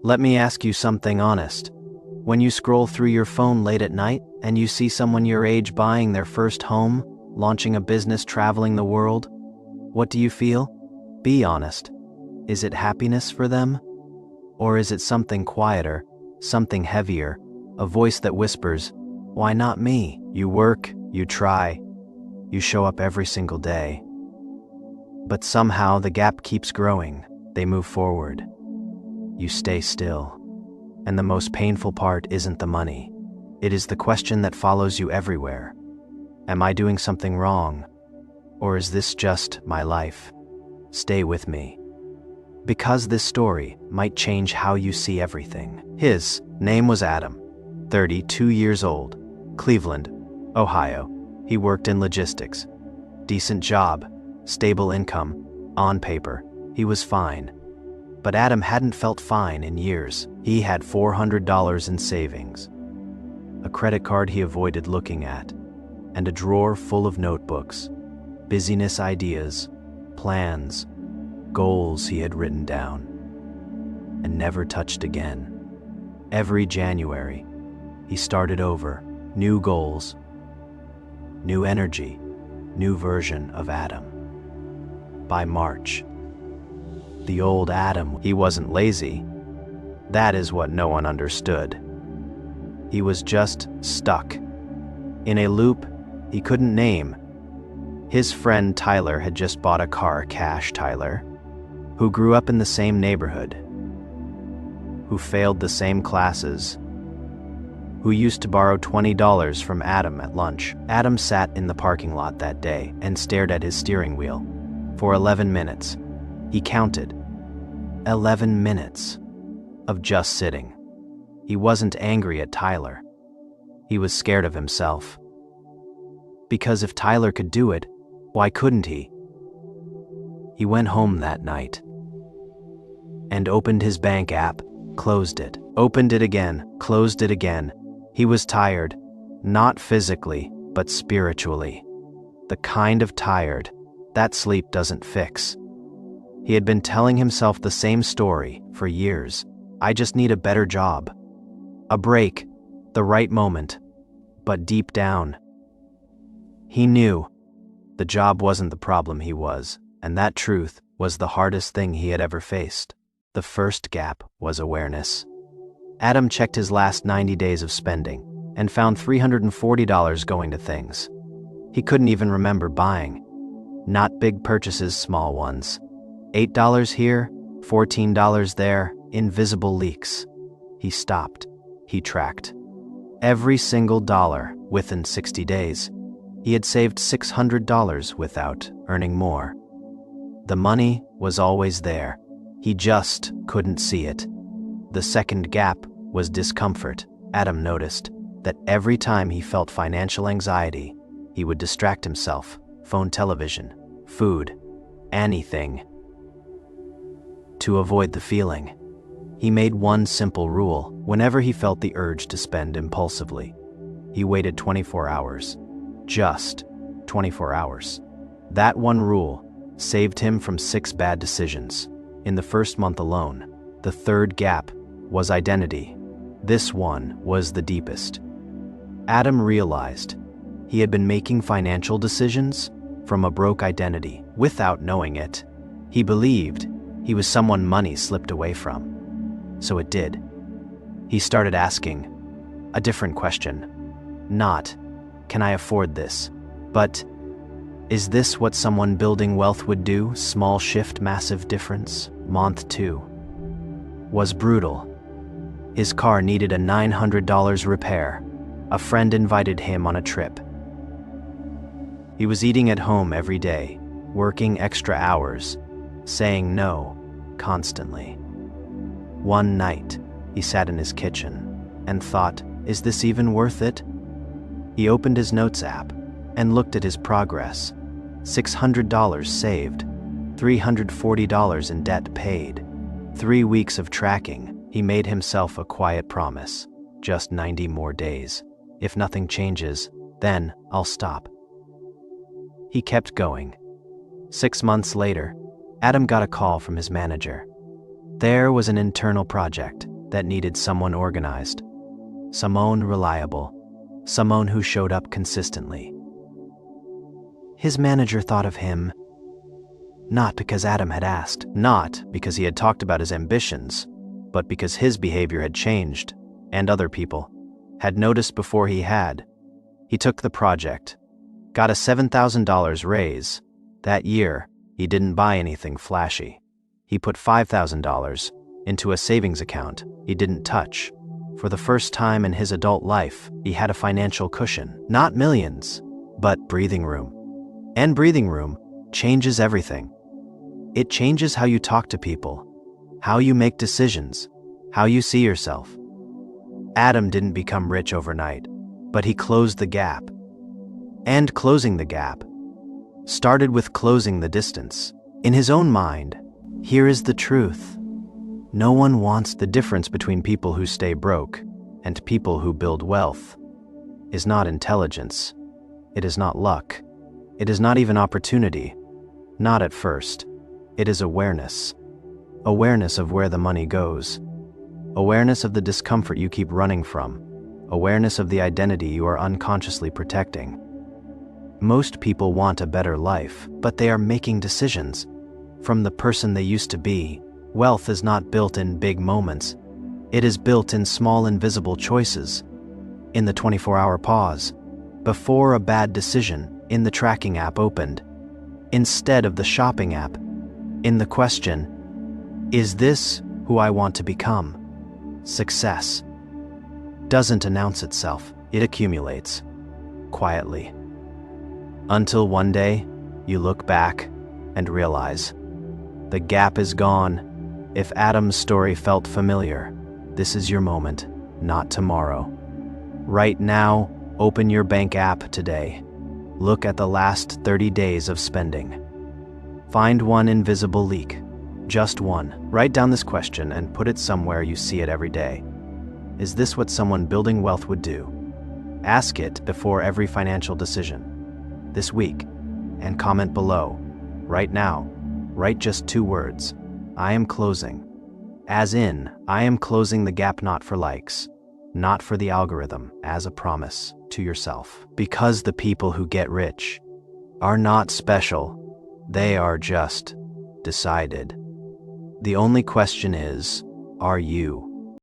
Let me ask you something honest. When you scroll through your phone late at night and you see someone your age buying their first home, launching a business, traveling the world, what do you feel? Be honest. Is it happiness for them? Or is it something quieter, something heavier, a voice that whispers, "Why not me?" You work, you try, you show up every single day. But somehow the gap keeps growing. They move forward. You stay still. And the most painful part isn't the money. It is the question that follows you everywhere. Am I doing something wrong? Or is this just my life? Stay with me. Because this story might change how you see everything. His name was Adam, 32 years old, Cleveland, Ohio. He worked in logistics. Decent job, stable income. On paper, he was fine. But Adam hadn't felt fine in years. He had $400 in savings, a credit card he avoided looking at, and a drawer full of notebooks, busyness ideas, plans, goals he had written down, and never touched again. Every January, he started over, new goals, new energy, new version of Adam. By March, the old Adam, he wasn't lazy. That is what no one understood. He was just stuck in a loop he couldn't name. His friend Tyler had just bought a car, Cash Tyler, who grew up in the same neighborhood, who failed the same classes, who used to borrow $20 from Adam at lunch. Adam sat in the parking lot that day and stared at his steering wheel for 11 minutes. He counted 11 minutes of just sitting. He wasn't angry at Tyler. He was scared of himself. Because if Tyler could do it, why couldn't he? He went home that night and opened his bank app, closed it, opened it again, closed it again. He was tired, not physically, but spiritually. The kind of tired that sleep doesn't fix. He had been telling himself the same story for years. I just need a better job, a break, the right moment. But deep down, he knew the job wasn't the problem he was, and that truth was the hardest thing he had ever faced. The first gap was awareness. Adam checked his last 90 days of spending and found $340 going to things he couldn't even remember buying. Not big purchases, small ones. $8 here, $14 there, invisible leaks. He stopped. He tracked every single dollar within 60 days. He had saved $600 without earning more. The money was always there. He just couldn't see it. The second gap was discomfort. Adam noticed that every time he felt financial anxiety, he would distract himself, phone, television, food, anything, to avoid the feeling. He made one simple rule. Whenever he felt the urge to spend impulsively, he waited 24 hours. Just 24 hours. That one rule saved him from 6 bad decisions in the first month alone. The third gap was identity. This one was the deepest. Adam realized he had been making financial decisions from a broke identity without knowing it. He believed he was someone money slipped away from. So it did. He started asking a different question. Not, can I afford this? But, is this what someone building wealth would do? Small shift, massive difference. Month 2 was brutal. His car needed a $900 repair. A friend invited him on a trip. He was eating at home every day, working extra hours, saying no constantly. One night, he sat in his kitchen and thought, is this even worth it? He opened his notes app and looked at his progress. $600 saved, $340 in debt paid. 3 weeks of tracking. He made himself a quiet promise. Just 90 more days. If nothing changes, then I'll stop. He kept going. 6 months later, Adam got a call from his manager. There was an internal project that needed someone organized, someone reliable, someone who showed up consistently. His manager thought of him not because Adam had asked, not because he had talked about his ambitions, but because his behavior had changed, and other people had noticed before he had. He took the project, got a $7,000 raise. That year, he didn't buy anything flashy. He put $5,000 into a savings account he didn't touch. For the first time in his adult life, he had a financial cushion. Not millions, but breathing room. And breathing room changes everything. It changes how you talk to people, how you make decisions, how you see yourself. Adam didn't become rich overnight, but he closed the gap. And closing the gap started with closing the distance. In his own mind, here is the truth. No one wants the difference between people who stay broke and people who build wealth. Is not intelligence. It is not luck. It is not even opportunity. Not at first. It is awareness. Awareness of where the money goes. Awareness of the discomfort you keep running from. Awareness of the identity you are unconsciously protecting. Most people want a better life, but they are making decisions from the person they used to be. Wealth is not built in big moments. It is built in small invisible choices. In the 24-hour pause, before a bad decision, in the tracking app opened, instead of the shopping app, in the question, is this who I want to become? Success doesn't announce itself, it accumulates, quietly. Until one day, you look back and realize, the gap is gone. If Adam's story felt familiar, this is your moment, not tomorrow. Right now, open your bank app today. Look at the last 30 days of spending. Find one invisible leak, just one. Write down this question and put it somewhere you see it every day. Is this what someone building wealth would do? Ask it before every financial decision this week, and comment below. Right now, write just 2 words. I am closing. As in, I am closing the gap, not for likes, not for the algorithm, as a promise to yourself. Because the people who get rich are not special. They are just decided. The only question is, are you?